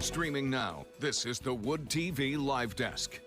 Streaming now, this is the Wood TV Live Desk.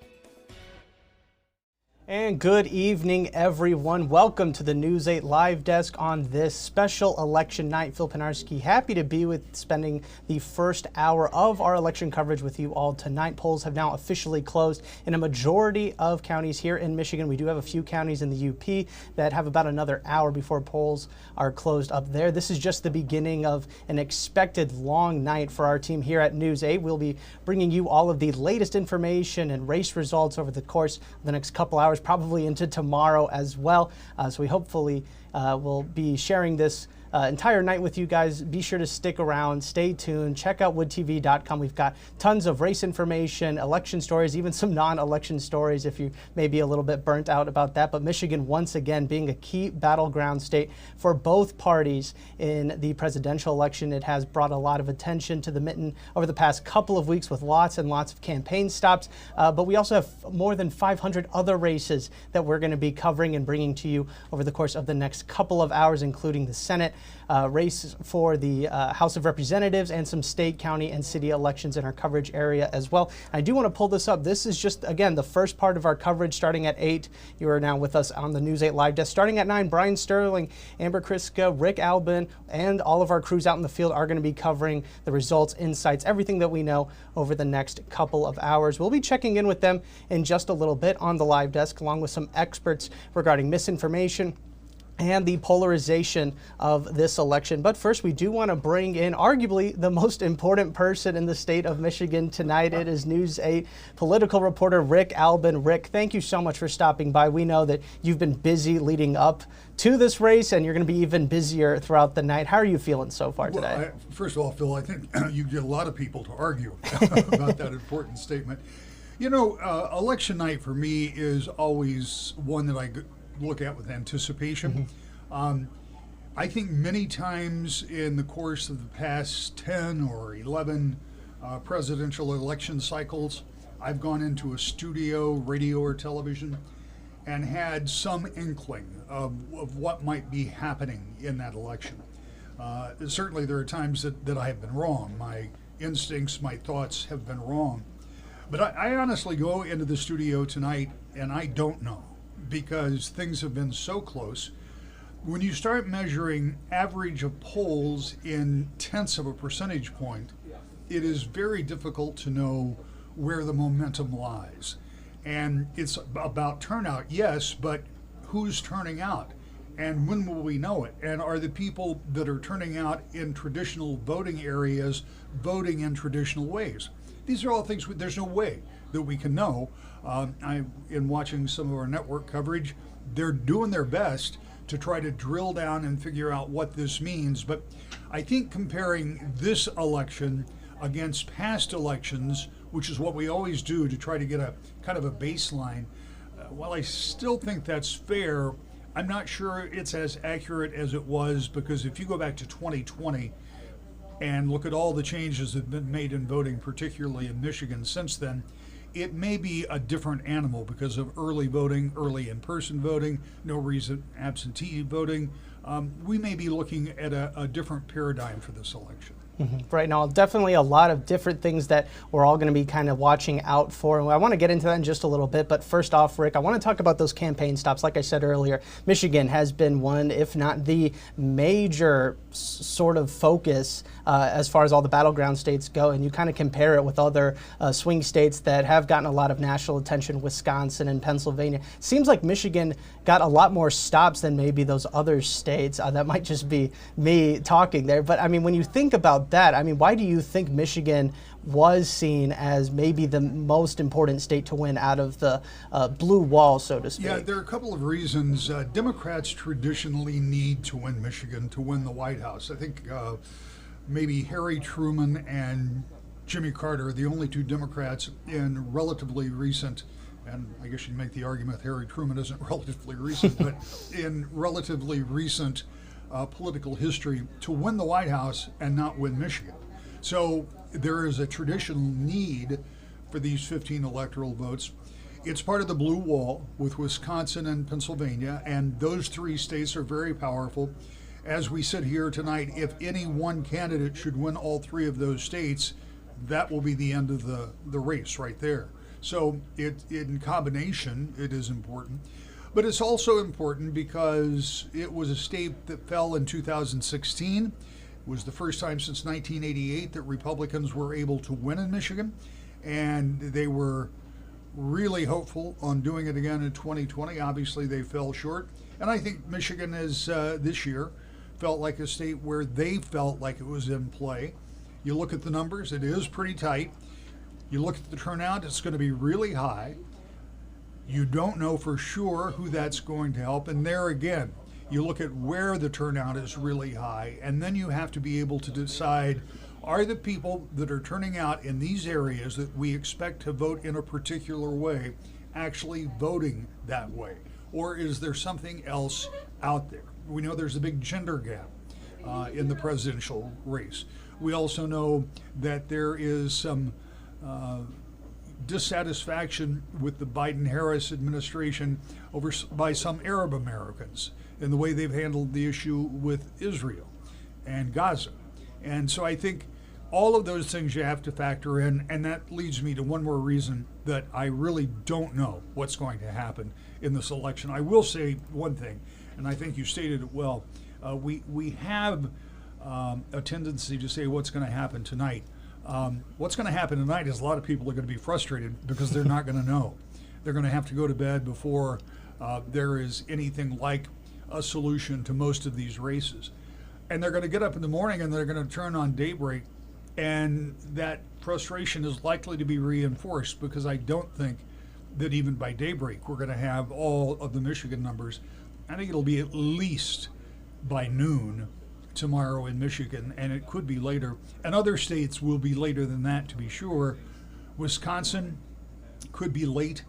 And good evening, everyone. Welcome to the News 8 Live Desk on this special election night. Phil Penarski, happy to be spending the first hour of our election coverage with you all tonight. Polls have now officially closed in a majority of counties here in Michigan. We do have a few counties in the UP that have about another hour before polls are closed up there. This is just the beginning of an expected long night for our team here at News 8. We'll be bringing you all of the latest information and race results over the course of the next couple hours, probably into tomorrow as well. So we hopefully will be sharing this entire night with you guys. Be sure to stick around, stay tuned, check out woodtv.com. We've got tons of race information, election stories, even some non-election stories if you may be a little bit burnt out about that. But Michigan, once again, being a key battleground state for both parties in the presidential election, it has brought a lot of attention to the mitten over the past couple of weeks with lots and lots of campaign stops. But we also have more than 500 other races that we're going to be covering and bringing to you over the course of the next couple of hours, including the Senate race for the House of Representatives and some state, county, and city elections in our coverage area as well. I do want to pull this up. This is just, again, the first part of our coverage starting at 8. You are now with us on the News 8 Live Desk. Starting at 9, Brian Sterling, Amber Kriska, Rick Albin, and all of our crews out in the field are going to be covering the results, insights, everything that we know over the next couple of hours. We'll be checking in with them in just a little bit on the live desk, along with some experts regarding misinformation and the polarization of this election. But first, we do want to bring in arguably the most important person in the state of Michigan tonight. It is News 8 political reporter Rick Albin. Rick, thank you so much for stopping by. We know that you've been busy leading up to this race, and you're going to be even busier throughout the night. How are you feeling so far today? First of all, Phil, I think you get a lot of people to argue about that important statement. You know, election night for me is always one that I look at with anticipation. I think many times in the course of the past 10 or 11 presidential election cycles, I've gone into a studio, radio or television, and had some inkling of what might be happening in that election. Certainly there are times that I have been wrong. My instincts, my thoughts have been wrong. But I honestly go into the studio tonight and I don't know, because things have been so close. When you start measuring average of polls in tenths of a percentage point, it is very difficult to know where the momentum lies. And it's about turnout, yes, but who's turning out? And when will we know it? And are the people that are turning out in traditional voting areas voting in traditional ways? These are all things there's no way that we can know. In watching some of our network coverage, they're doing their best to try to drill down and figure out what this means. But I think comparing this election against past elections, which is what we always do to try to get a kind of a baseline, while I still think that's fair, I'm not sure it's as accurate as it was, because if you go back to 2020 and look at all the changes that have been made in voting, particularly in Michigan since then, it may be a different animal because of early voting, early in-person voting, no reason absentee voting. We may be looking at a different paradigm for this election. Right now, definitely a lot of different things that we're all going to be kind of watching out for. And I want to get into that in just a little bit. But first off, Rick, I want to talk about those campaign stops. Like I said earlier, Michigan has been one, if not the major sort of focus as far as all the battleground states go. And you kind of compare it with other swing states that have gotten a lot of national attention, Wisconsin and Pennsylvania. Seems like Michigan got a lot more stops than maybe those other states. That might just be me talking there. But I mean, when you think about that, I mean, why do you think Michigan was seen as maybe the most important state to win out of the blue wall, so to speak? Yeah, there are a couple of reasons. Democrats traditionally need to win Michigan to win the White House. I think maybe Harry Truman and Jimmy Carter are the only two Democrats in relatively recent, and I guess you'd make the argument Harry Truman isn't relatively recent, but in relatively recent political history to win the White House and not win Michigan. So there is a traditional need for these 15 electoral votes. It's part of the blue wall with Wisconsin and Pennsylvania, and those three states are very powerful. As we sit here tonight, if any one candidate should win all three of those states, that will be the end of the race right there. So in combination, it is important. But it's also important because it was a state that fell in 2016. It was the first time since 1988 that Republicans were able to win in Michigan. And they were really hopeful on doing it again in 2020. Obviously, they fell short. And I think Michigan is this year felt like a state where they felt like it was in play. You look at the numbers, it is pretty tight. You look at the turnout, it's going to be really high. You don't know for sure who that's going to help. And there again, you look at where the turnout is really high, and then you have to be able to decide, are the people that are turning out in these areas that we expect to vote in a particular way actually voting that way? Or is there something else out there? We know there's a big gender gap in the presidential race. We also know that there is some dissatisfaction with the Biden-Harris administration by some Arab Americans in the way they've handled the issue with Israel and Gaza. And so I think all of those things you have to factor in, and that leads me to one more reason that I really don't know what's going to happen in this election. I will say one thing, and I think you stated it well. We have a tendency to say what's going to happen tonight. What's going to happen tonight is a lot of people are going to be frustrated because they're not going to know. They're going to have to go to bed before there is anything like a solution to most of these races. And they're going to get up in the morning and they're going to turn on Daybreak, and that frustration is likely to be reinforced because I don't think that even by daybreak we're going to have all of the Michigan numbers. I think it'll be at least by noon tomorrow in Michigan, and it could be later. And other states will be later than that, to be sure. Wisconsin could be late,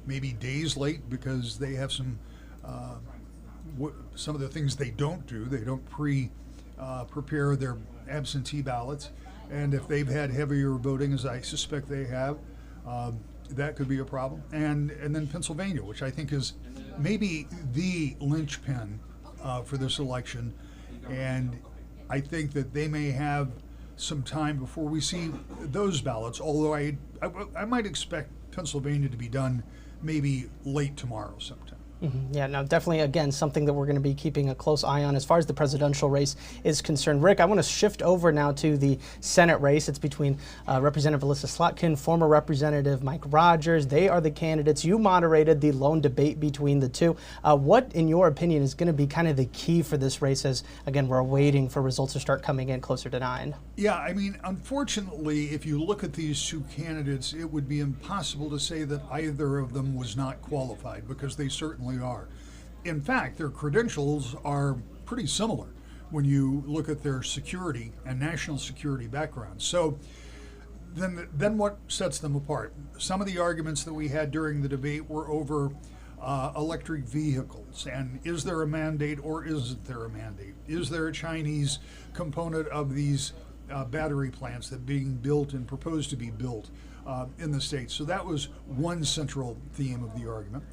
maybe days late, because they have some of the things they don't do. They don't prepare their absentee ballots, and if they've had heavier voting, as I suspect they have, that could be a problem. And then Pennsylvania, which I think is maybe the linchpin for this election, and I think that they may have some time before we see those ballots, although I might expect Pennsylvania to be done maybe late tomorrow sometime. Mm-hmm. Yeah, no, definitely, again, something that we're going to be keeping a close eye on as far as the presidential race is concerned. Rick, I want to shift over now to the Senate race. It's between Representative Alyssa Slotkin, former Representative Mike Rogers. They are the candidates. You moderated the lone debate between the two. What, in your opinion, is going to be kind of the key for this race as, again, we're waiting for results to start coming in closer to 9? Yeah, I mean, unfortunately, if you look at these two candidates, it would be impossible to say that either of them was not qualified, because they certainly are. In fact, their credentials are pretty similar when you look at their security and national security backgrounds. So then what sets them apart? Some of the arguments that we had during the debate were over electric vehicles, and is there a mandate or isn't there a mandate? Is there a Chinese component of these battery plants that are being built and proposed to be built in the States? So that was one central theme of the argument.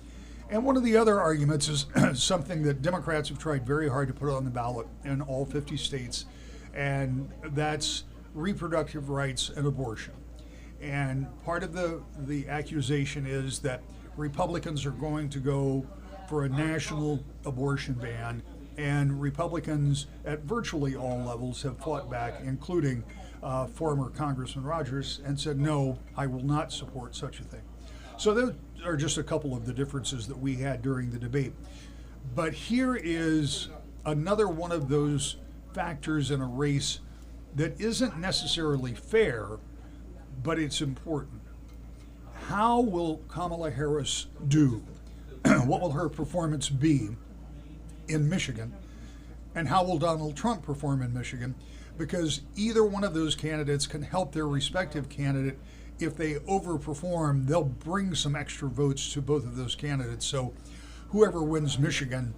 And one of the other arguments is something that Democrats have tried very hard to put on the ballot in all 50 states, and that's reproductive rights and abortion. And part of the accusation is that Republicans are going to go for a national abortion ban, and Republicans at virtually all levels have fought back, including former Congressman Rogers, and said, no, I will not support such a thing. So those are just a couple of the differences that we had during the debate. But here is another one of those factors in a race that isn't necessarily fair, but it's important. How will Kamala Harris do? What will her performance be in Michigan? And how will Donald Trump perform in Michigan? Because either one of those candidates can help their respective candidate. If they overperform, they'll bring some extra votes to both of those candidates. So whoever wins Michigan,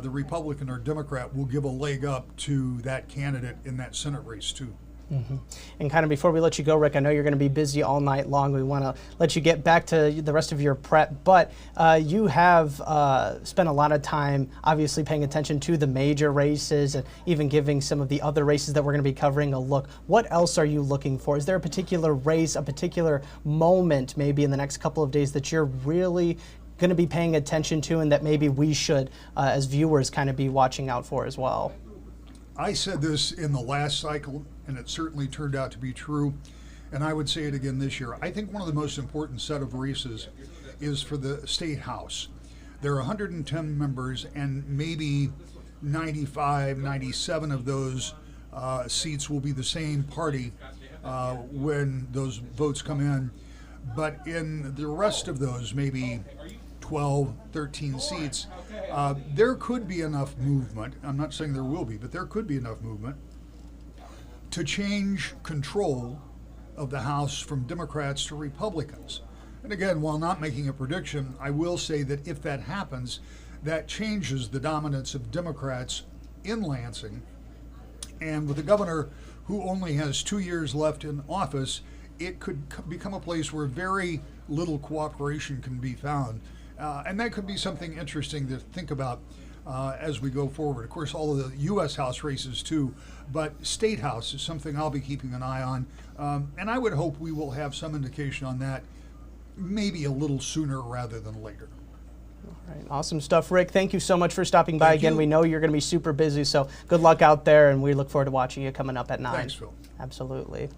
the Republican or Democrat, will give a leg up to that candidate in that Senate race too. And kind of before we let you go, Rick, I know you're going to be busy all night long. We want to let you get back to the rest of your prep, but you have spent a lot of time obviously paying attention to the major races and even giving some of the other races that we're going to be covering a look. What else are you looking for? Is there a particular race, a particular moment maybe in the next couple of days that you're really going to be paying attention to and that maybe we should, as viewers, kind of be watching out for as well? I said this in the last cycle, and it certainly turned out to be true, and I would say it again this year. I think one of the most important set of races is for the state house. There are 110 members, and maybe 95, 97 of those seats will be the same party when those votes come in. But in the rest of those, maybe 12, 13 seats, there could be enough movement. I'm not saying there will be, but there could be enough movement to change control of the House from Democrats to Republicans. And again, while not making a prediction, I will say that if that happens, that changes the dominance of Democrats in Lansing. And with a governor who only has 2 years left in office, it could become a place where very little cooperation can be found. And that could be something interesting to think about as we go forward. Of course, all of the U.S. House races too, but State House is something I'll be keeping an eye on. And I would hope we will have some indication on that maybe a little sooner rather than later. All right, awesome stuff, Rick. Thank you so much for stopping by again. You. We know you're going to be super busy, so good luck out there, and we look forward to watching you coming up at 9. Thanks, Phil. Absolutely.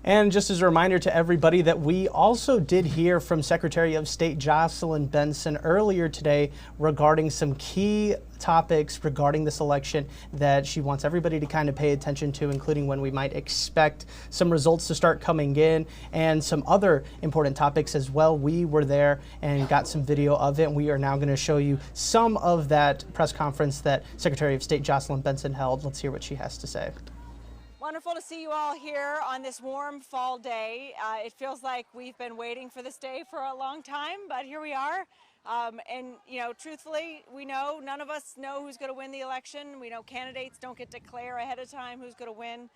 And just as a reminder to everybody that we also did hear from Secretary of State Jocelyn Benson earlier today regarding some key topics regarding this election that she wants everybody to kind of pay attention to, including when we might expect some results to start coming in and some other important topics as well. We were there and got some video of it, and we are now going to show you some of that press conference that Secretary of State Jocelyn Benson held. Let's hear what she has to say. Wonderful to see you all here on this warm fall day. It feels like we've been waiting for this day for a long time, but here we are. And, you know, truthfully, we know none of us know who's going to win the election. We know candidates don't get to declare ahead of time who's going to win.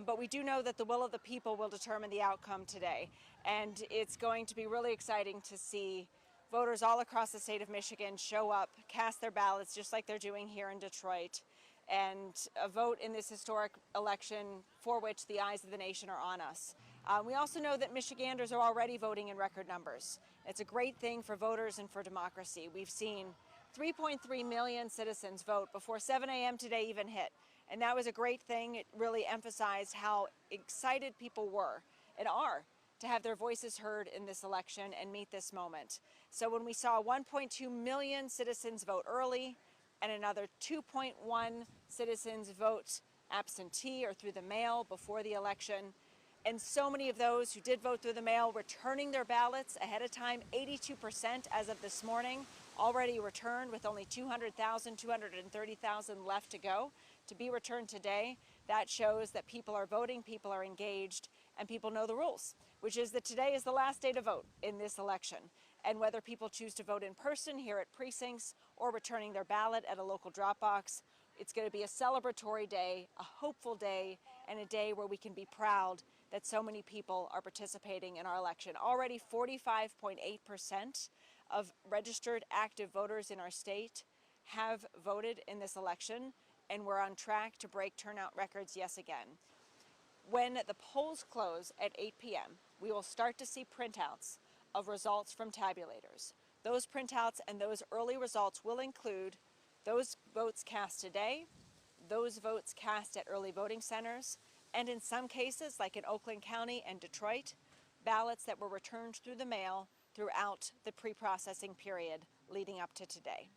But we do know that the will of the people will determine the outcome today. And it's going to be really exciting to see voters all across the state of Michigan show up, cast their ballots just like they're doing here in Detroit, and vote in this historic election for which the eyes of the nation are on us. We also know that Michiganders are already voting in record numbers. It's a great thing for voters and for democracy. We've seen 3.3 million citizens vote before 7 a.m. today even hit. And that was a great thing. It really emphasized how excited people were and are to have their voices heard in this election and meet this moment. So when we saw 1.2 million citizens vote early, and another 2.1 citizens vote absentee or through the mail before the election. And so many of those who did vote through the mail returning their ballots ahead of time, 82% as of this morning, already returned with only 200,000, 230,000 left to go to be returned today. That shows that people are voting, people are engaged, and people know the rules, which is that today is the last day to vote in this election. And whether people choose to vote in person here at precincts or returning their ballot at a local drop box, it's going to be a celebratory day, a hopeful day, and a day where we can be proud that so many people are participating in our election. Already 45.8% of registered active voters in our state have voted in this election, and we're on track to break turnout records yet again. When the polls close at 8 p.m., we will start to see printouts of results from tabulators. Those printouts and those early results will include those votes cast today, those votes cast at early voting centers, and in some cases, like in Oakland County and Detroit, ballots that were returned through the mail throughout the pre-processing period leading up to today.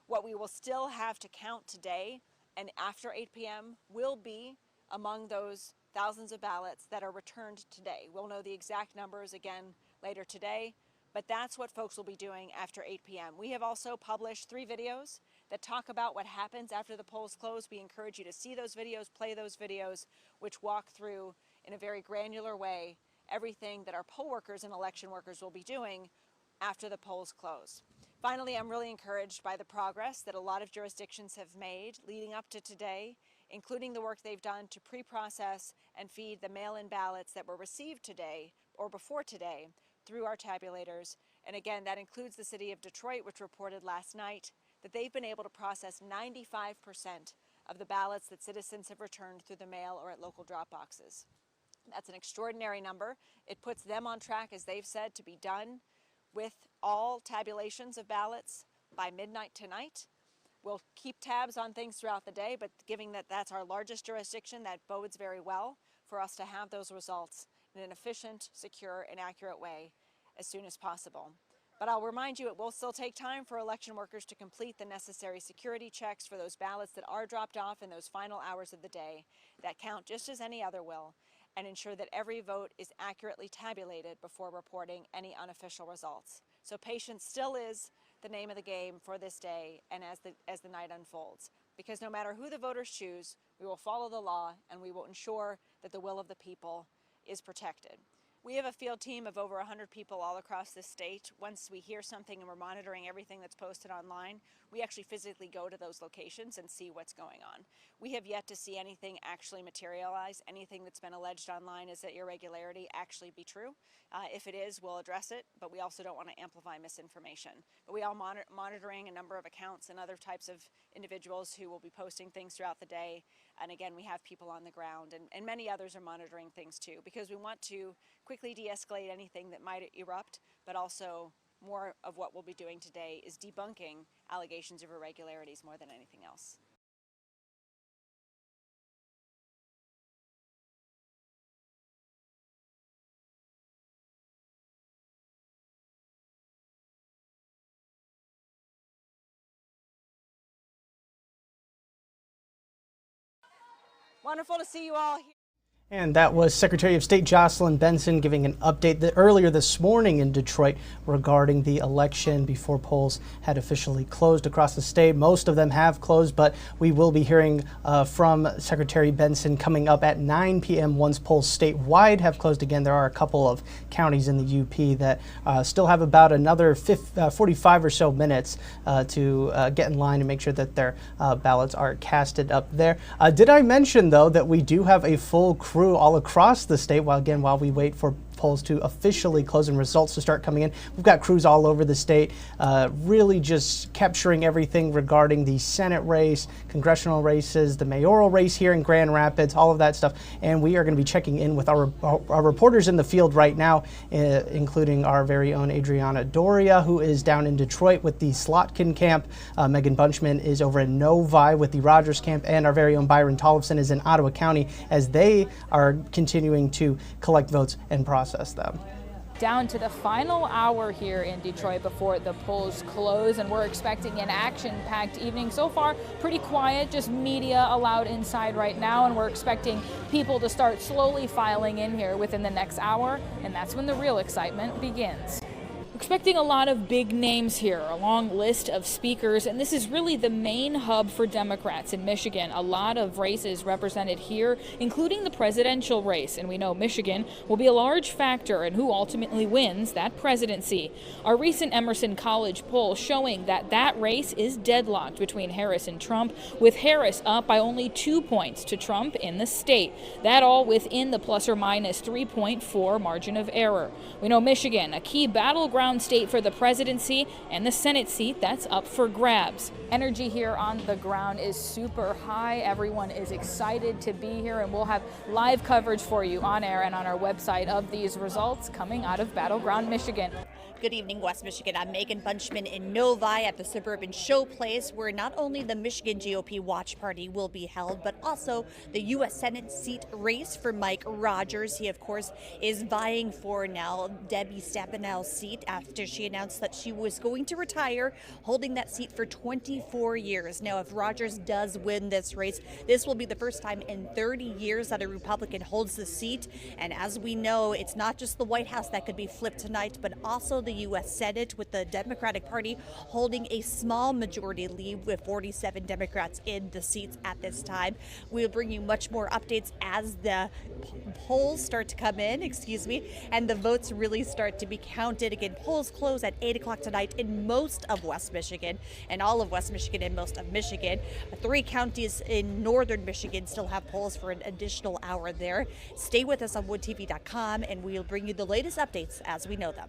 What we will still have to count today and after 8 p.m. will be among those thousands of ballots that are returned today. We'll know the exact numbers again later today, but that's what folks will be doing after 8 p.m. We have also published 3 videos that talk about what happens after the polls close. We encourage you to see those videos, play those videos, which walk through in a very granular way everything that our poll workers and election workers will be doing after the polls close. Finally, I'm really encouraged by the progress that a lot of jurisdictions have made leading up to today including the work they've done to pre-process and feed the mail-in ballots that were received today or before today through our tabulators. And again, that includes the city of Detroit, which reported last night that they've been able to process 95% of the ballots that citizens have returned through the mail or at local drop boxes. That's an extraordinary number. It puts them on track, as they've said, to be done with all tabulations of ballots by midnight tonight. We'll keep tabs on things throughout the day, but given that that's our largest jurisdiction, that bodes very well for us to have those results in an efficient, secure, and accurate way as soon as possible. But I'll remind you, it will still take time for election workers to complete the necessary security checks for those ballots that are dropped off in those final hours of the day that count just as any other will, and ensure that every vote is accurately tabulated before reporting any unofficial results. So patience still is the name of the game for this day and as the night unfolds. Because no matter who the voters choose, we will follow the law and we will ensure that the will of the people is protected. We have a field team of over 100 people all across the state. Once we hear something and we're monitoring everything that's posted online, we actually physically go to those locations and see what's going on. We have yet to see anything actually materialize, anything that's been alleged online as an irregularity actually be true. If it is, we'll address it, but we also don't want to amplify misinformation. But we are monitoring a number of accounts and other types of individuals who will be posting things throughout the day. And again, we have people on the ground, and many others are monitoring things too, because we want to quickly de-escalate anything that might erupt, but also more of what we'll be doing today is debunking allegations of irregularities more than anything else. Wonderful to see you all here. And that was Secretary of State Jocelyn Benson giving an update earlier this morning in Detroit regarding the election before polls had officially closed across the state. Most of them have closed, but we will be hearing from Secretary Benson coming up at 9 p.m. once polls statewide have closed again. There are a couple of counties in the UP that still have about another 45 or so minutes to get in line and make sure that their ballots are casted up there. Did I mention, though, that we do have a full crew all across the state while we wait for polls to officially close and results to start coming in? We've got crews all over the state, really just capturing everything regarding the Senate race, congressional races, the mayoral race here in Grand Rapids, all of that stuff. And we are going to be checking in with our reporters in the field right now, including our very own Adriana Doria, who is down in Detroit with the Slotkin camp. Megan Bunchman is over in Novi with the Rogers camp, and our very own Byron Tollefson is in Ottawa County as they are continuing to collect votes and process them. Down to the final hour here in Detroit before the polls close, and we're expecting an action-packed evening. So far, pretty quiet, just media allowed inside right now, and we're expecting people to start slowly filing in here within the next hour, and that's when the real excitement begins. Expecting a lot of big names here, a long list of speakers, and this is really the main hub for Democrats in Michigan. A lot of races represented here, including the presidential race, and we know Michigan will be a large factor in who ultimately wins that presidency. Our recent Emerson College poll showing that race is deadlocked between Harris and Trump, with Harris up by only 2 points to Trump in the state. That all within the plus or minus 3.4 margin of error. We know Michigan, a key battleground state for the presidency, and the Senate seat that's up for grabs. Energy here on the ground is super high. Everyone is excited to be here, and we'll have live coverage for you on air and on our website of these results coming out of Battleground, Michigan. Good evening, West Michigan. I'm Megan Bunchman in Novi at the Suburban Showplace, where not only the Michigan GOP Watch Party will be held, but also the U.S. Senate seat race for Mike Rogers. He, of course, is vying for now Debbie Stabenow seat after she announced that she was going to retire, holding that seat for 24 years. Now, if Rogers does win this race, this will be the first time in 30 years that a Republican holds the seat. And as we know, it's not just the White House that could be flipped tonight, but also the U.S. Senate, with the Democratic Party holding a small majority lead with 47 Democrats in the seats at this time. We'll bring you much more updates as the polls start to come in, and the votes really start to be counted. Again, polls close at 8 o'clock tonight in most of West Michigan and all of West Michigan and most of Michigan. 3 counties in northern Michigan still have polls for an additional hour there. Stay with us on woodtv.com and we'll bring you the latest updates as we know them.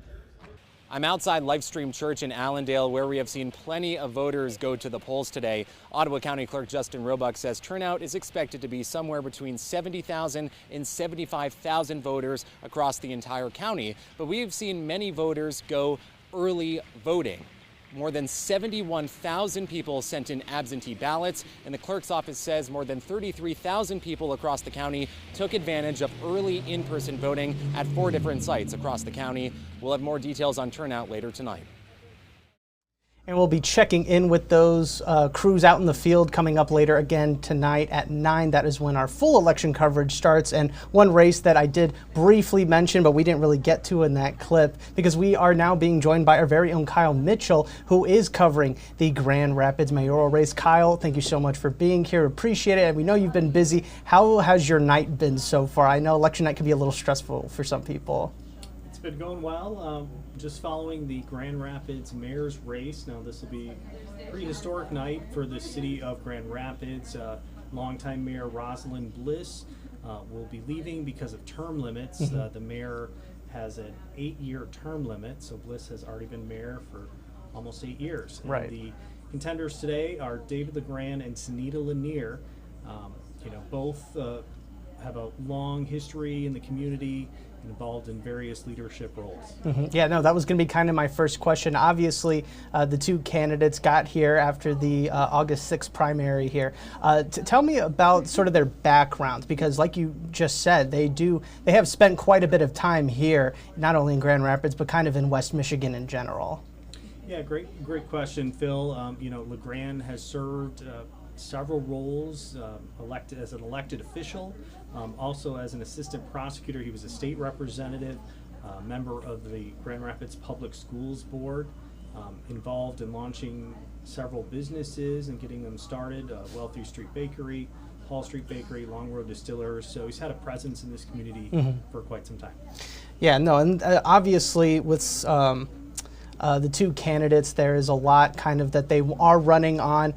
I'm outside Lifestream Church in Allendale, where we have seen plenty of voters go to the polls today. Ottawa County Clerk Justin Roebuck says turnout is expected to be somewhere between 70,000 and 75,000 voters across the entire county. But we've seen many voters go early voting. More than 71,000 people sent in absentee ballots, and the clerk's office says more than 33,000 people across the county took advantage of early in-person voting at 4 different sites across the county. We'll have more details on turnout later tonight. And we'll be checking in with those crews out in the field coming up later again tonight at 9. That is when our full election coverage starts. And one race that I did briefly mention, but we didn't really get to in that clip, because we are now being joined by our very own Kyle Mitchell, who is covering the Grand Rapids mayoral race. Kyle, thank you so much for being here. Appreciate it. And we know you've been busy. How has your night been so far? I know election night can be a little stressful for some people. It's been going well. Just following the Grand Rapids mayor's race. Now this will be a pretty historic night for the city of Grand Rapids. Longtime Mayor Rosalind Bliss will be leaving because of term limits. The mayor has an 8-year term limit, so Bliss has already been mayor for almost 8 years. Right. And the contenders today are David LeGrand and Sunita Lanier. Both have a long history in the community, involved in various leadership roles. Yeah, no, that was going to be kind of my first question. Obviously, the 2 candidates got here after the August 6th primary here. Tell me about sort of their backgrounds, because like you just said, they have spent quite a bit of time here, not only in Grand Rapids, but kind of in West Michigan in general. Yeah, great question, Phil. LeGrand has served several roles, elected as an elected official, also as an assistant prosecutor. He was a state representative, member of the Grand Rapids Public Schools Board, involved in launching several businesses and getting them started, Wealthy Street Bakery, Hall Street Bakery, Long Road Distillers. So he's had a presence in this community for quite some time. Yeah, no, and obviously with the 2 candidates, there is a lot kind of that they are running on.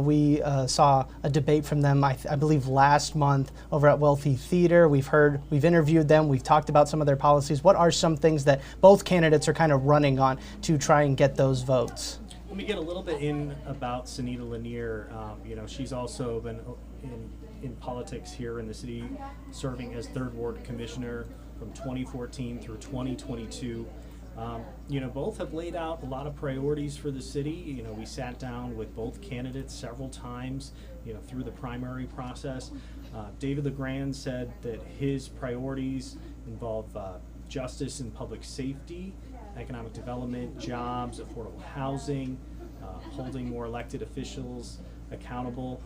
We saw a debate from them, I believe, last month over at Wealthy Theater. We've interviewed them. We've talked about some of their policies. What are some things that both candidates are kind of running on to try and get those votes? Let me get a little bit in about Sunita Lanier. She's also been in politics here in the city, serving as 3rd Ward Commissioner from 2014 through 2022. Both have laid out a lot of priorities for the city. We sat down with both candidates several times, through the primary process. David LeGrand said that his priorities involve justice and public safety, economic development, jobs, affordable housing, holding more elected officials accountable,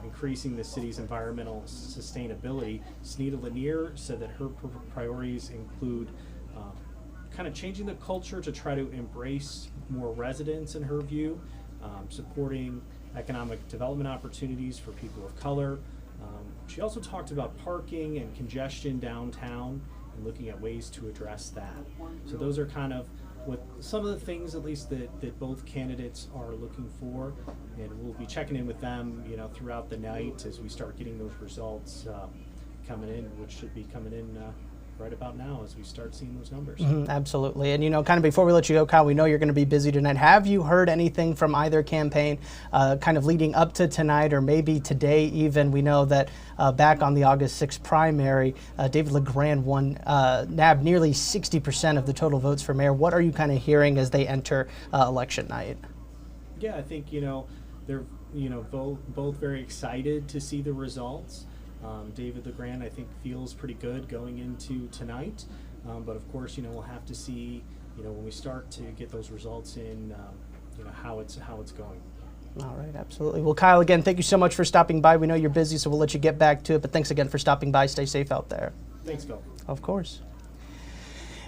increasing the city's environmental sustainability. Sunita Lanier said that her priorities include kind of changing the culture to try to embrace more residents, in her view, supporting economic development opportunities for people of color. She also talked about parking and congestion downtown and looking at ways to address that. So those are kind of what some of the things, at least, that both candidates are looking for, and we'll be checking in with them, throughout the night as we start getting those results coming in, which should be coming in right about now as we start seeing those numbers. Absolutely. And kind of before we let you go, Kyle, we know you're going to be busy tonight. Have you heard anything from either campaign kind of leading up to tonight, or maybe today even? We know that back on the August 6th primary, David LeGrand nabbed nearly 60% of the total votes for mayor. What are you kind of hearing as they enter election night? Yeah, I think, they're, both very excited to see the results. David LeGrand, I think, feels pretty good going into tonight, but of course, we'll have to see, when we start to get those results in, how it's going. All right, absolutely. Well, Kyle, again, thank you so much for stopping by. We know you're busy, so we'll let you get back to it, but thanks again for stopping by. Stay safe out there. Thanks, Phil. Of course.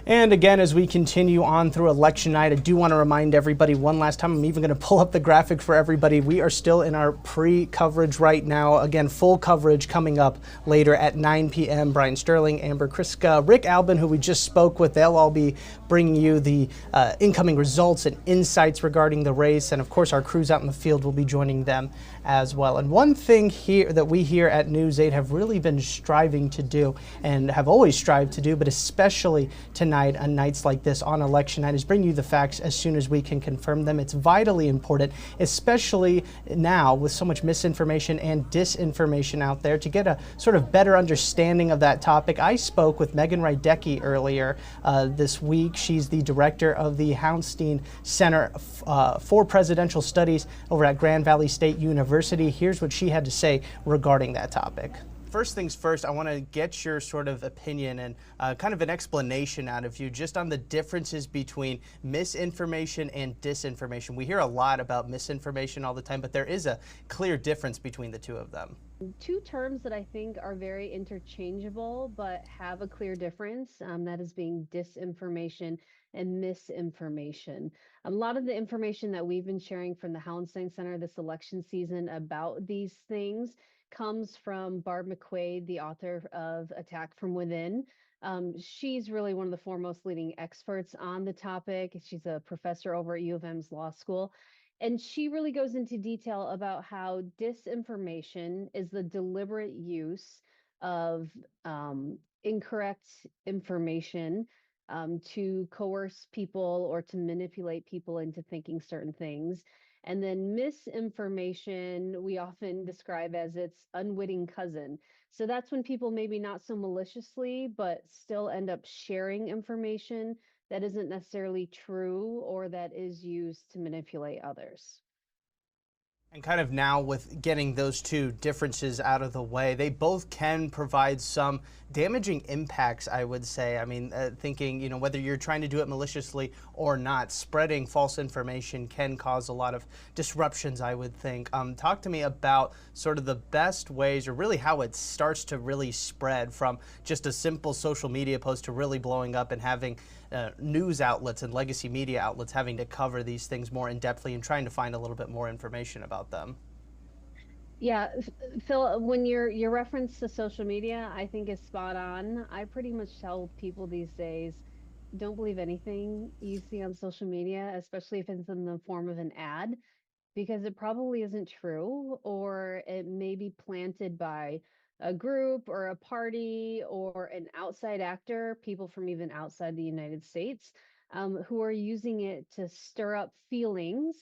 And again, as we continue on through election night, I do want to remind everybody one last time, I'm even going to pull up the graphic for everybody. We are still in our pre-coverage right now. Again, full coverage coming up later at 9 p.m. Brian Sterling, Amber Kriska, Rick Albin, who we just spoke with, they'll all be bringing you the incoming results and insights regarding the race. And of course, our crews out in the field will be joining them as well. And one thing here that we here at News 8 have really been striving to do and have always strived to do, but especially tonight on nights like this on election night, is bring you the facts as soon as we can confirm them. It's vitally important, especially now with so much misinformation and disinformation out there, to get a sort of better understanding of that topic. I spoke with Megan Rydecki earlier this week. She's the director of the Houndstein Center for Presidential Studies over at Grand Valley State University. Here's what she had to say regarding that topic. First things first, I want to get your sort of opinion and kind of an explanation out of you just on the differences between misinformation and disinformation. We hear a lot about misinformation all the time, but there is a clear difference between the two of them. Two terms that I think are very interchangeable but have a clear difference, that is being disinformation and misinformation. A lot of the information that we've been sharing from the Houndstein Center this election season about these things comes from Barb McQuaid, the author of Attack from Within. She's really one of the foremost leading experts on the topic. She's a professor over at U of M's law school. And she really goes into detail about how disinformation is the deliberate use of incorrect information to coerce people or to manipulate people into thinking certain things. And then misinformation, we often describe as its unwitting cousin. So that's when people maybe not so maliciously, but still end up sharing information that isn't necessarily true or that is used to manipulate others. And kind of now with getting those two differences out of the way, they both can provide some damaging impacts, I would say. I mean, thinking, you know, whether you're trying to do it maliciously or not, spreading false information can cause a lot of disruptions, I would think. Talk to me about sort of the best ways, or really how it starts to really spread from just a simple social media post to really blowing up and having news outlets and legacy media outlets having to cover these things more in-depthly and trying to find a little bit more information about them. Yeah, Phil, when your reference to social media, I think is spot on. I pretty much tell people these days, don't believe anything you see on social media, especially if it's in the form of an ad, because it probably isn't true, or it may be planted by a group or a party or an outside actor, people from even outside the United States, who are using it to stir up feelings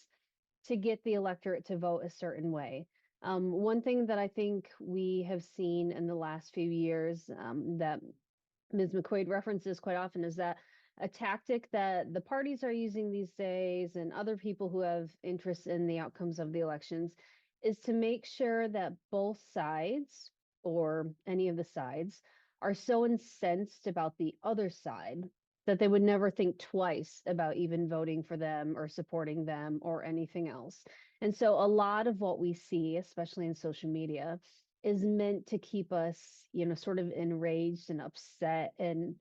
to get the electorate to vote a certain way. One thing that I think we have seen in the last few years, that Ms. McQuaid references quite often, is that a tactic that the parties are using these days and other people who have interest in the outcomes of the elections is to make sure that both sides, or any of the sides, are so incensed about the other side that they would never think twice about even voting for them or supporting them or anything else. And so a lot of what we see, especially in social media, is meant to keep us, sort of enraged and upset and,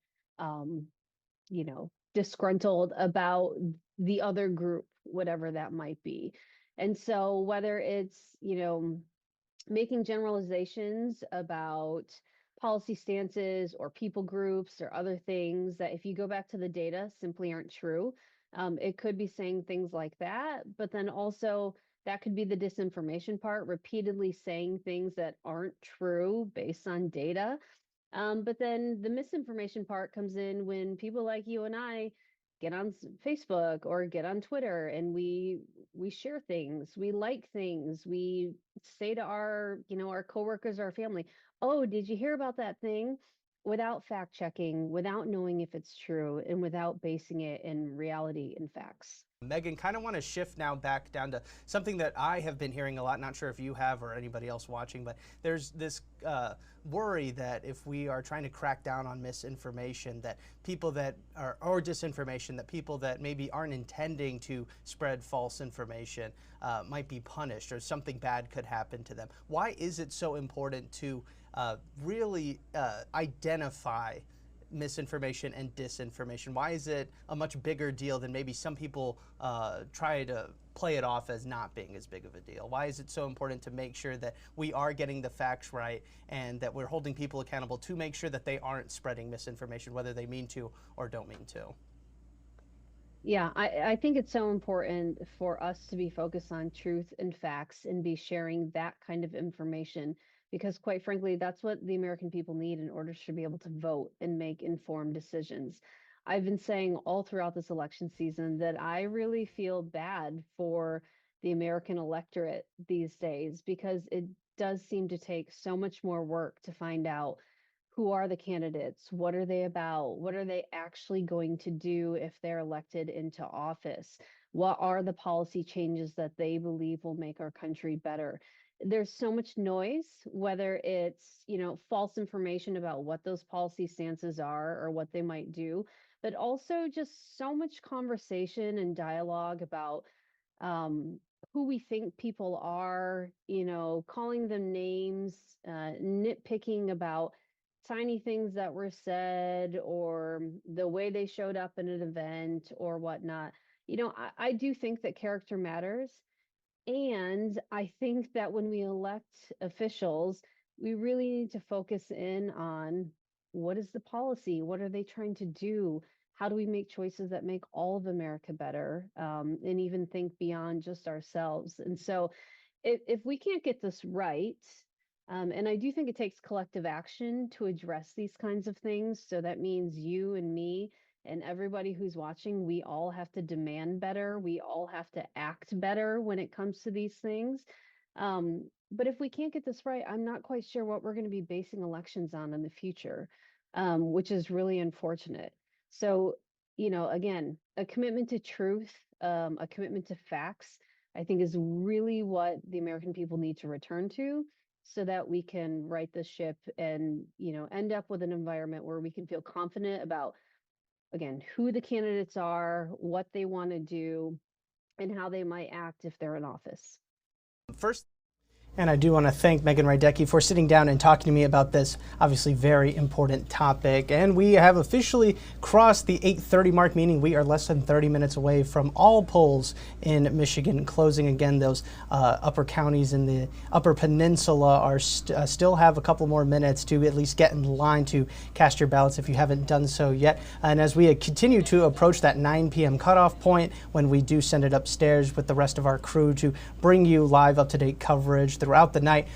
disgruntled about the other group, whatever that might be. And so whether it's, making generalizations about policy stances or people groups or other things that, if you go back to the data, simply aren't true. It could be saying things like that, but then also that could be the disinformation part, repeatedly saying things that aren't true based on data. But then the misinformation part comes in when people like you and I get on Facebook or get on Twitter and we share things, we like things, we say to our, our coworkers, our family, "Oh, did you hear about that thing?" without fact checking, without knowing if it's true, and without basing it in reality and facts. Megan, kind of want to shift now back down to something that I have been hearing a lot, not sure if you have or anybody else watching, but there's this worry that if we are trying to crack down on misinformation, that people that are, or disinformation, that people that maybe aren't intending to spread false information might be punished, or something bad could happen to them. Why is it so important to really identify misinformation and disinformation? Why is it a much bigger deal than maybe some people try to play it off as not being as big of a deal? Why is it so important to make sure that we are getting the facts right and that we're holding people accountable to make sure that they aren't spreading misinformation, whether they mean to or don't mean to? Yeah, I think it's so important for us to be focused on truth and facts and be sharing that kind of information because, quite frankly, that's what the American people need in order to be able to vote and make informed decisions. I've been saying all throughout this election season that I really feel bad for the American electorate these days because it does seem to take so much more work to find out who are the candidates? What are they about? What are they actually going to do if they're elected into office? What are the policy changes that they believe will make our country better? There's so much noise, whether it's, false information about what those policy stances are or what they might do, but also just so much conversation and dialogue about um, who we think people are, calling them names, nitpicking about tiny things that were said or the way they showed up in an event or whatnot. I do think that character matters. And I think that when we elect officials, we really need to focus in on what is the policy? What are they trying to do? How do we make choices that make all of America better? And even think beyond just ourselves. And so if we can't get this right, and I do think it takes collective action to address these kinds of things. So that means you and me and everybody who's watching, we all have to demand better. We all have to act better when it comes to these things. But if we can't get this right, I'm not quite sure what we're going to be basing elections on in the future, which is really unfortunate. So, again, a commitment to truth, a commitment to facts, I think is really what the American people need to return to so that we can right the ship and, end up with an environment where we can feel confident about, again, who the candidates are, what they want to do, and how they might act if they're in office. First, and I do want to thank Megan Rydecki for sitting down and talking to me about this obviously very important topic. And we have officially crossed the 8:30 mark, meaning we are less than 30 minutes away from all polls in Michigan closing. Again, those upper counties in the Upper Peninsula are still have a couple more minutes to at least get in line to cast your ballots if you haven't done so yet. And as we continue to approach that 9 p.m. cutoff point, when we do send it upstairs with the rest of our crew to bring you live up-to-date coverage throughout the night,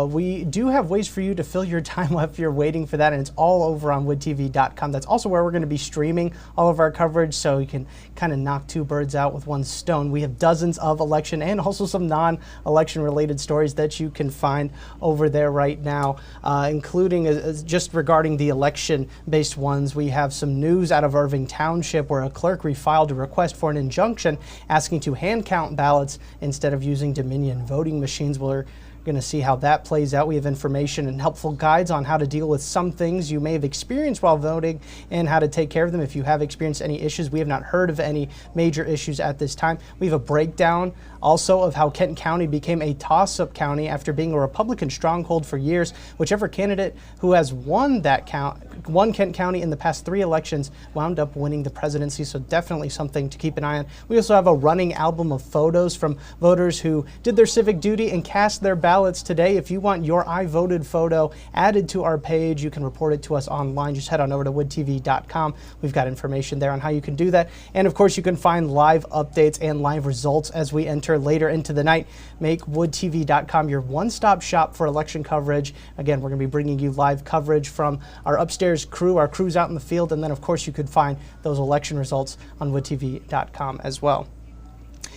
we do have ways for you to fill your time if you're waiting for that, and it's all over on woodtv.com. That's also where we're going to be streaming all of our coverage, so you can kind of knock two birds out with one stone. We have dozens of election and also some non-election related stories that you can find over there right now, including just regarding the election-based ones. We have some news out of Irving Township where a clerk refiled a request for an injunction asking to hand count ballots instead of using Dominion voting machines. We're going to see how that plays out. We have information and helpful guides on how to deal with some things you may have experienced while voting and how to take care of them if you have experienced any issues. We have not heard of any major issues at this time. We have a breakdown also of how Kent County became a toss-up county after being a Republican stronghold for years. Whichever candidate who has won Kent County in the past 3 elections wound up winning the presidency, so definitely something to keep an eye on. We also have a running album of photos from voters who did their civic duty and cast their ballots today. If you want your I voted photo added to our page, you can report it to us online. Just head on over to woodtv.com. We've got information there on how you can do that. And of course, you can find live updates and live results as we enter later into the night. Make woodtv.com your one-stop shop for election coverage. Again, we're going to be bringing you live coverage from our upstairs crew, our crews out in the field. And then, of course, you could find those election results on woodtv.com as well.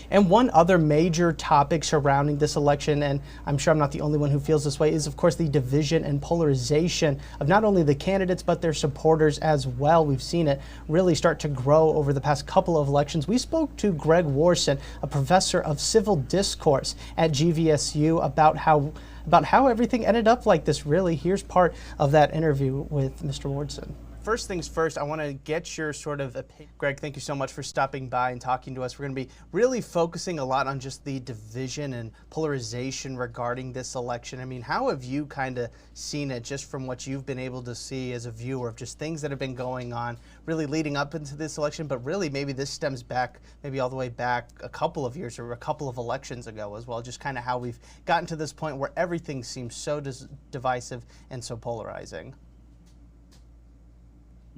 And one other major topic surrounding this election, and I'm sure I'm not the only one who feels this way, is of course the division and polarization of not only the candidates but their supporters as well. We've seen it really start to grow over the past couple of elections. We spoke to Greg Warson, a professor of civil discourse at GVSU, about how everything ended up like this. Really, here's part of that interview with Mr. Warson. first things first, I want to get your sort of opinion. Greg, thank you so much for stopping by and talking to us. We're going to be really focusing a lot on just the division and polarization regarding this election. I mean, how have you kind of seen it just from what you've been able to see as a viewer of just things that have been going on really leading up into this election, but really maybe this stems back, maybe all the way back a couple of years or a couple of elections ago as well, just kind of how we've gotten to this point where everything seems so divisive and so polarizing.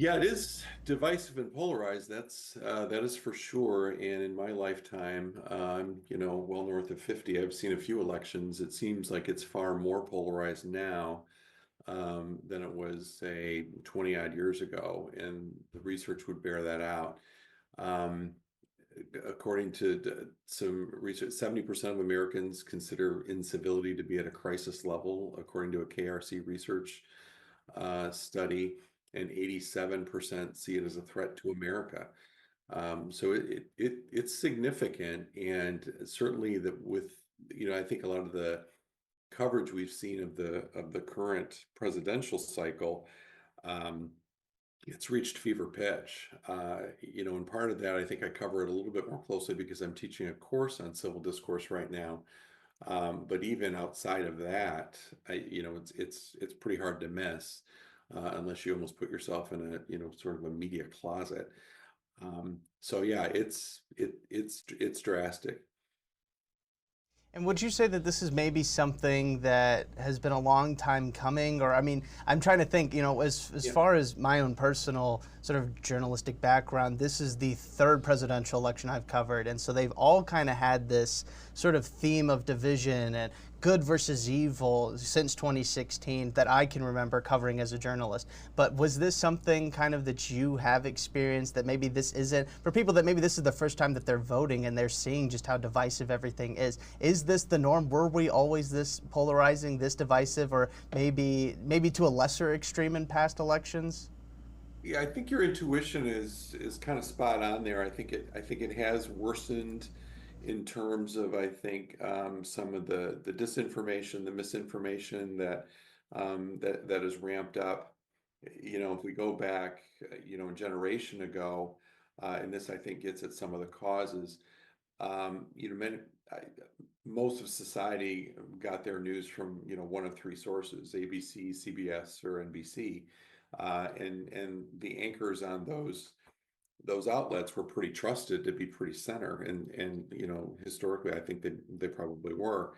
Yeah, it is divisive and polarized. That is for sure. And in my lifetime, well north of 50. I've seen a few elections. It seems like it's far more polarized now than it was, say, 20 odd years ago, and the research would bear that out. Um, According to some research, 70% of Americans consider incivility to be at a crisis level, according to a KRC research study, and 87% see it as a threat to America. So it's significant, and certainly that with I think a lot of the coverage we've seen of the current presidential cycle, um, it's reached fever pitch. And part of that, I think I cover it a little bit more closely because I'm teaching a course on civil discourse right now. But even outside of that, it's pretty hard to miss unless you almost put yourself in a sort of a media closet. So yeah, it's drastic. And would you say that this is maybe something that has been a long time coming? Or, I mean, I'm trying to think, as far as my own personal sort of journalistic background, this is the third presidential election I've covered. And so they've all kind of had this sort of theme of division and good versus evil since 2016 that I can remember covering as a journalist. But was this something kind of that you have experienced, that maybe this isn't, for people that maybe this is the first time that they're voting and they're seeing just how divisive everything is? Is this the norm? Were we always this polarizing, this divisive, or maybe to a lesser extreme in past elections? Yeah, I think your intuition is kind of spot on there. I think it has worsened in terms of, I think, some of the disinformation, the misinformation that is ramped up. If we go back, a generation ago, and this I think gets at some of the causes. Many, most of society got their news from one of three sources: ABC, CBS, or NBC, and the anchors on those outlets were pretty trusted to be pretty center, and historically I think they probably were.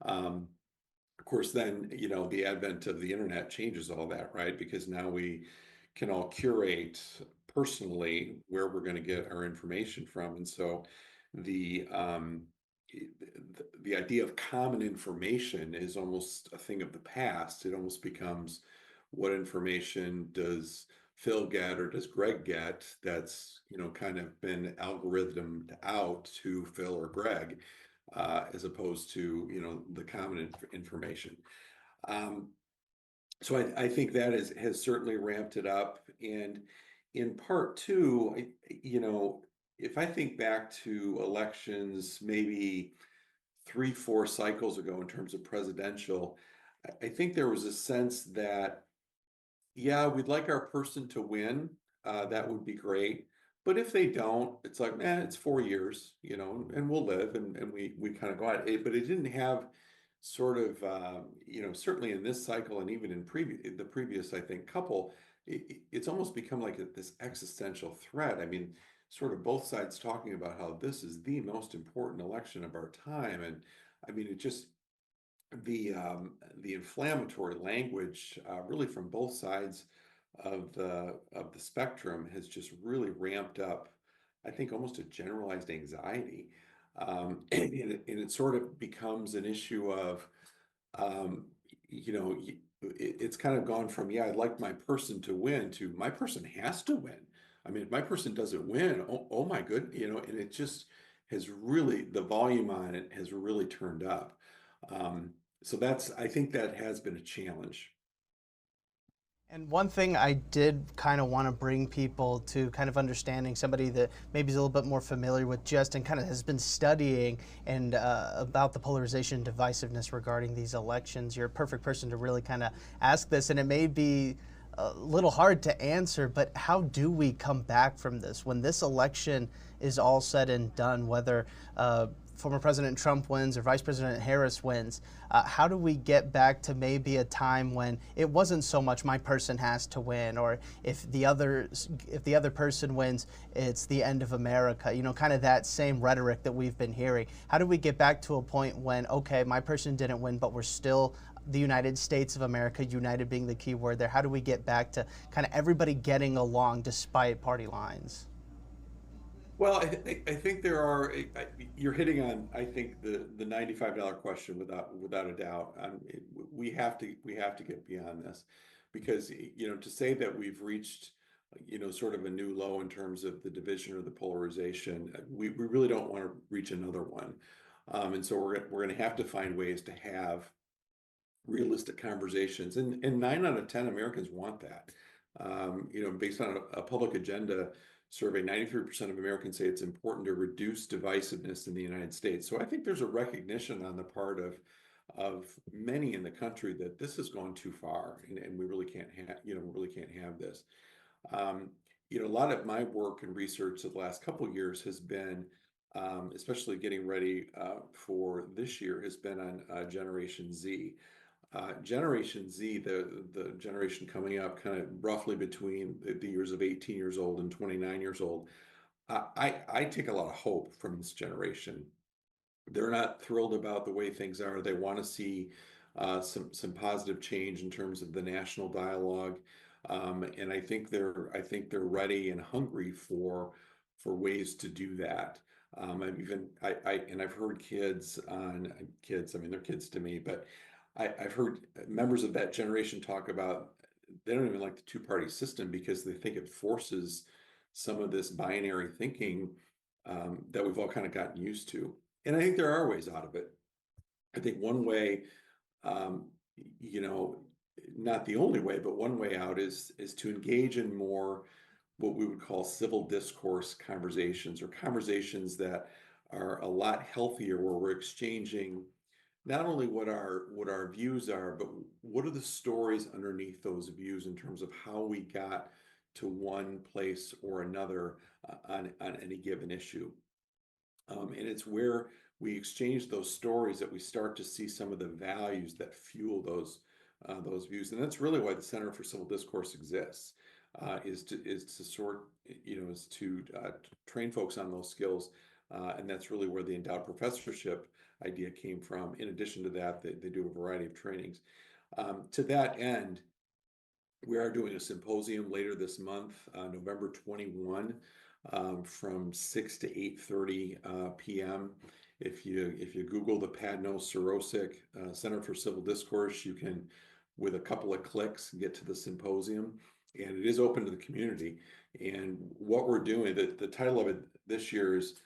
Of course, then the advent of the internet changes all that, right? Because now we can all curate personally where we're going to get our information from, and so the um, the idea of common information is almost a thing of the past. It almost becomes, what information does Phil get or does Greg get that's kind of been algorithmed out to Phil or Greg, as opposed to the common information. Um, so I think that has certainly ramped it up, and in part too, if I think back to elections maybe 3, 4 cycles ago in terms of presidential, I think there was a sense that, yeah, we'd like our person to win. That would be great. But if they don't, it's like, man, it's 4 years, and we'll live, and we kind of go at it. But it didn't have sort of, certainly in this cycle and even in the previous, I think, couple, it's almost become like this existential threat. I mean, sort of both sides talking about how this is the most important election of our time, and I mean, it just the inflammatory language, really from both sides of the spectrum, has just really ramped up, I think, almost a generalized anxiety. And it sort of becomes an issue of, um, it's kind of gone from, yeah, I'd like my person to win, to my person has to win. I mean, if my person doesn't win, oh my good, and it just has really, the volume on it has really turned up. So I think that has been a challenge. And one thing I did kind of want to bring people to kind of understanding, somebody that maybe is a little bit more familiar with just and kind of has been studying and about the polarization and divisiveness regarding these elections. You're a perfect person to really kind of ask this, and it may be a little hard to answer, but how do we come back from this when this election is all said and done, whether former President Trump wins or Vice President Harris wins? How do we get back to maybe a time when it wasn't so much my person has to win, or if the other person wins, it's the end of America? You know, kind of that same rhetoric that we've been hearing. How do we get back to a point when, okay, my person didn't win, but we're still the United States of America, united being the key word there? How do we get back to kind of everybody getting along despite party lines? Well, I think there are. You're hitting on, I think, the $95 question without a doubt. We have to get beyond this, because to say that we've reached sort of a new low in terms of the division or the polarization, we really don't want to reach another one, and so we're going to have to find ways to have realistic conversations, and 9 out of 10 Americans want that. Based on a public agenda survey, 93% of Americans say it's important to reduce divisiveness in the United States. So I think there's a recognition on the part of many in the country that this has gone too far, and we really can't have this. A lot of my work and research of the last couple of years has been, especially getting ready for this year, has been on Generation Z. Generation Z, the generation coming up kind of roughly between the years of 18 years old and 29 years old, I take a lot of hope from this generation. They're not thrilled about the way things are. They want to see some positive change in terms of the national dialogue, and I think they're ready and hungry for ways to do that. I've heard kids. I mean, they're kids to me, but I've heard members of that generation talk about they don't even like the two-party system because they think it forces some of this binary thinking that we've all kind of gotten used to. And I think there are ways out of it. I think one way, not the only way, but one way out is to engage in more what we would call civil discourse conversations, or conversations that are a lot healthier, where we're exchanging not only what our views are, but what are the stories underneath those views in terms of how we got to one place or another on any given issue. And it's where we exchange those stories that we start to see some of the values that fuel those views. And that's really why the Center for Civil Discourse exists, is to train folks on those skills. And that's really where the endowed professorship idea came from. In addition to that, they do a variety of trainings. To that end, we are doing a symposium later this month, November 21, from 6 to 8:30 p.m. If you Google the Padno Sorosik Center for Civil Discourse, you can, with a couple of clicks, get to the symposium, and it is open to the community. And what we're doing, the title of it this year is,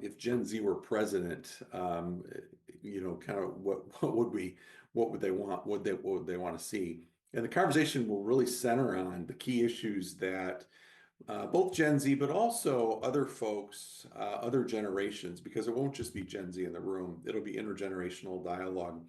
if Gen Z were president, kind of what would they want? What would they want to see? And the conversation will really center on the key issues that both Gen Z, but also other folks, other generations, because it won't just be Gen Z in the room. It'll be intergenerational dialogue.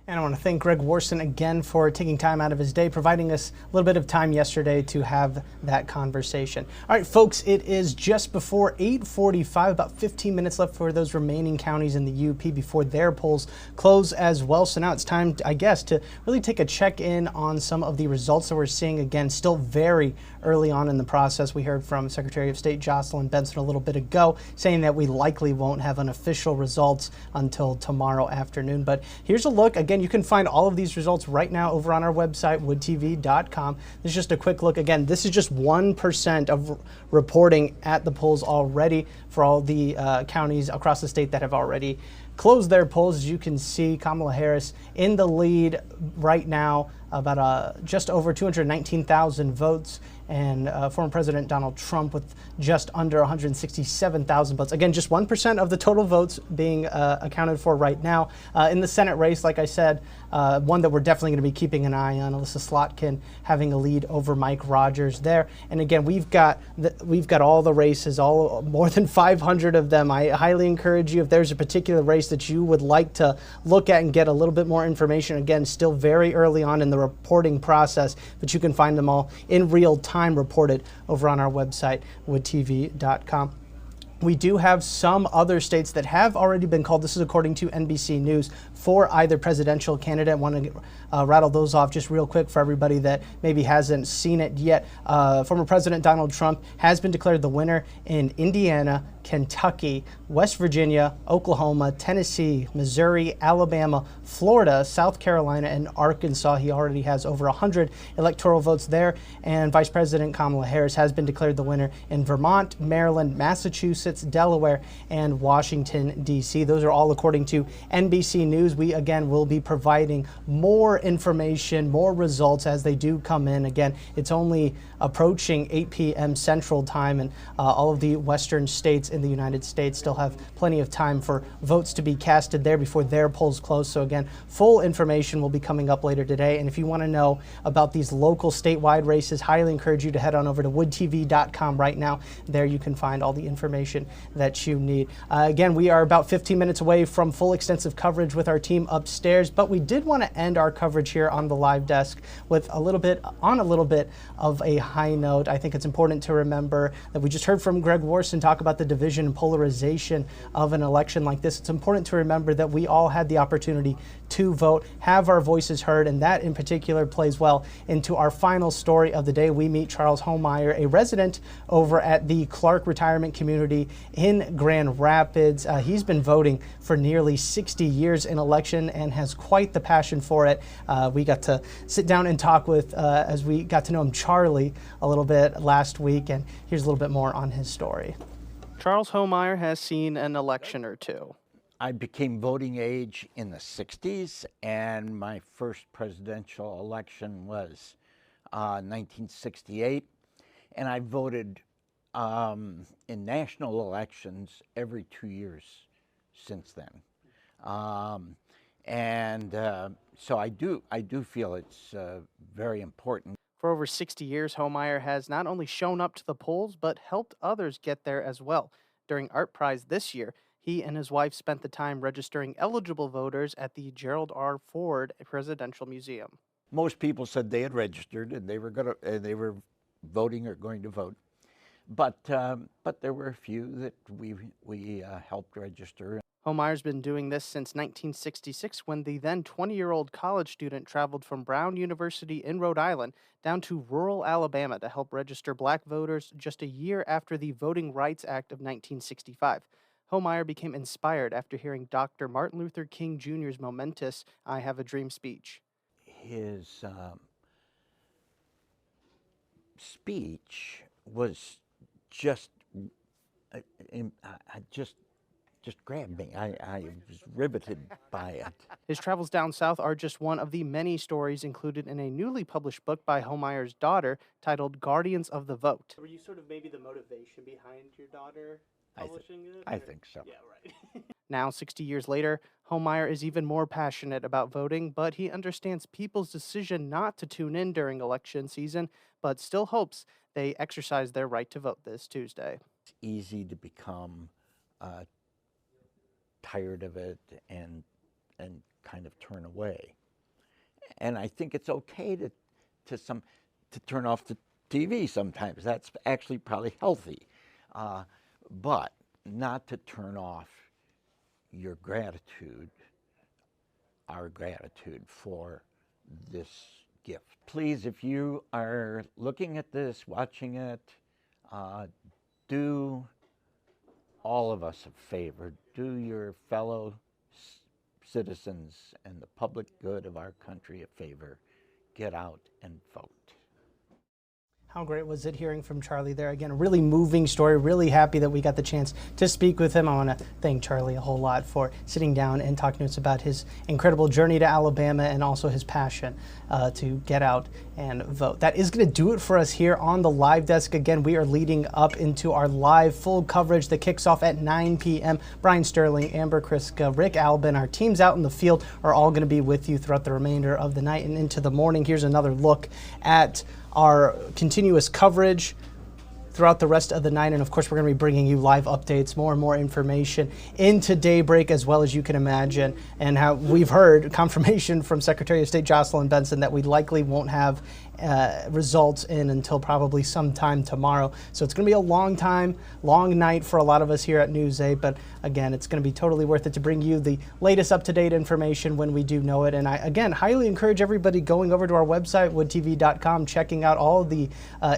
And I want to thank Greg Warson again for taking time out of his day, providing us a little bit of time yesterday to have that conversation. All right, folks, it is just before 8:45, about 15 minutes left for those remaining counties in the UP before their polls close as well. So now it's time, I guess, to really take a check-in on some of the results that we're seeing. Again, still very early on in the process. We heard from Secretary of State Jocelyn Benson a little bit ago saying that we likely won't have an official results until tomorrow afternoon. But here's a look. Again, you can find all of these results right now over on our website, woodtv.com. This is just a quick look. Again, this is just 1% of reporting at the polls already for all the counties across the state that have already closed their polls. As you can see, Kamala Harris in the lead right now, about just over 219,000 votes. and former President Donald Trump with just under 167,000 votes. Again, just 1% of the total votes being accounted for right now. In the Senate race, like I said, one that we're definitely going to be keeping an eye on, Alyssa Slotkin having a lead over Mike Rogers there. And again, we've got all the races, all more than 500 of them. I highly encourage you, if there's a particular race that you would like to look at and get a little bit more information, again, still very early on in the reporting process, but you can find them all in real time reported over on our website, woodtv.com. We do have some other states that have already been called. This is according to NBC News for either presidential candidate. I want to rattle those off just real quick for everybody that maybe hasn't seen it yet. Former President Donald Trump has been declared the winner in Indiana, Kentucky, West Virginia, Oklahoma, Tennessee, Missouri, Alabama, Florida, South Carolina, and Arkansas. He already has over 100 electoral votes there. And Vice President Kamala Harris has been declared the winner in Vermont, Maryland, Massachusetts, Delaware, and Washington, D.C. Those are all according to NBC News. We, again, will be providing more information, more results as they do come in. Again, it's only approaching 8 p.m. Central Time, and all of the western states in the United States still have plenty of time for votes to be casted there before their polls close. So again, full information will be coming up later today. And if you want to know about these local statewide races, highly encourage you to head on over to woodtv.com right now. There you can find all the information that you need. Again, we are about 15 minutes away from full extensive coverage with our team upstairs, but we did want to end our coverage here on the live desk with a little bit of a high note. I think it's important to remember that we just heard from Greg Warson talk about the division and polarization of an election like this. It's important to remember that we all had the opportunity to vote, have our voices heard, and that in particular plays well into our final story of the day. We meet Charles Homeyer, a resident over at the Clark Retirement Community in Grand Rapids. He's been voting for nearly 60 years in election and has quite the passion for it. We got to sit down and talk with, as we got to know him, Charlie, a little bit last week, and here's a little bit more on his story. Charles Homeyer has seen an election or two. I became voting age in the 60s, and my first presidential election was 1968, and I voted in national elections every 2 years since then. So I do feel it's very important. For over 60 years, Homeyer has not only shown up to the polls, but helped others get there as well. During Art Prize this year, he and his wife spent the time registering eligible voters at the Gerald R. Ford Presidential Museum. Most people said they had registered and they were voting or going to vote, but there were a few that we helped register. Homeyer's been doing this since 1966, when the then 20-year-old college student traveled from Brown University in Rhode Island down to rural Alabama to help register black voters just a year after the Voting Rights Act of 1965. Homeyer became inspired after hearing Dr. Martin Luther King Jr.'s momentous "I Have a Dream" speech. His speech was just grabbed me. I was riveted by it. His travels down south are just one of the many stories included in a newly published book by Homeyer's daughter titled Guardians of the Vote. Were you sort of maybe the motivation behind your daughter publishing it? I think so. Yeah, right. Now, 60 years later, Homeyer is even more passionate about voting, but he understands people's decision not to tune in during election season, but still hopes they exercise their right to vote this Tuesday. It's easy to become tired of it and kind of turn away. And I think it's okay to turn off the TV sometimes. That's actually probably healthy. But not to turn off your gratitude, our gratitude for this gift. Please, if you are looking at this, watching it, do all of us a favor. Do your fellow citizens and the public good of our country a favor. Get out and vote. How great was it hearing from Charlie there? Again, a really moving story. Really happy that we got the chance to speak with him. I want to thank Charlie a whole lot for sitting down and talking to us about his incredible journey to Alabama and also his passion to get out and vote. That is going to do it for us here on the Live Desk. Again, we are leading up into our live full coverage that kicks off at 9 p.m. Brian Sterling, Amber Kriska, Rick Albin, our teams out in the field are all going to be with you throughout the remainder of the night and into the morning. Here's another look at our continuous coverage throughout the rest of the night. And of course, we're going to be bringing you live updates, more and more information into daybreak, as well as you can imagine. And how we've heard confirmation from Secretary of State Jocelyn Benson that we likely won't have results in until probably sometime tomorrow. So it's going to be a long night for a lot of us here at News 8. But again, it's going to be totally worth it to bring you the latest up-to-date information when we do know it. And I, again, highly encourage everybody going over to our website, woodtv.com, checking out all of the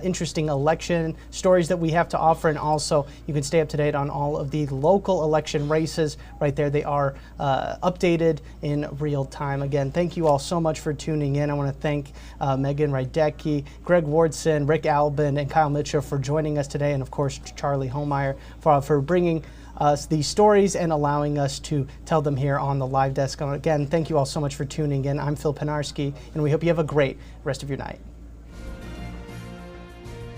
interesting election stories that we have to offer. And also, you can stay up to date on all of the local election races right there. They are updated in real time. Again, thank you all so much for tuning in. I want to thank Megan Rydecki, Greg Wardson, Rick Albin, and Kyle Mitchell for joining us today. And of course, Charlie Homeyer for bringing us these stories and allowing us to tell them here on the Live Desk. Again, thank you all so much for tuning in. I'm Phil Penarski, and we hope you have a great rest of your night.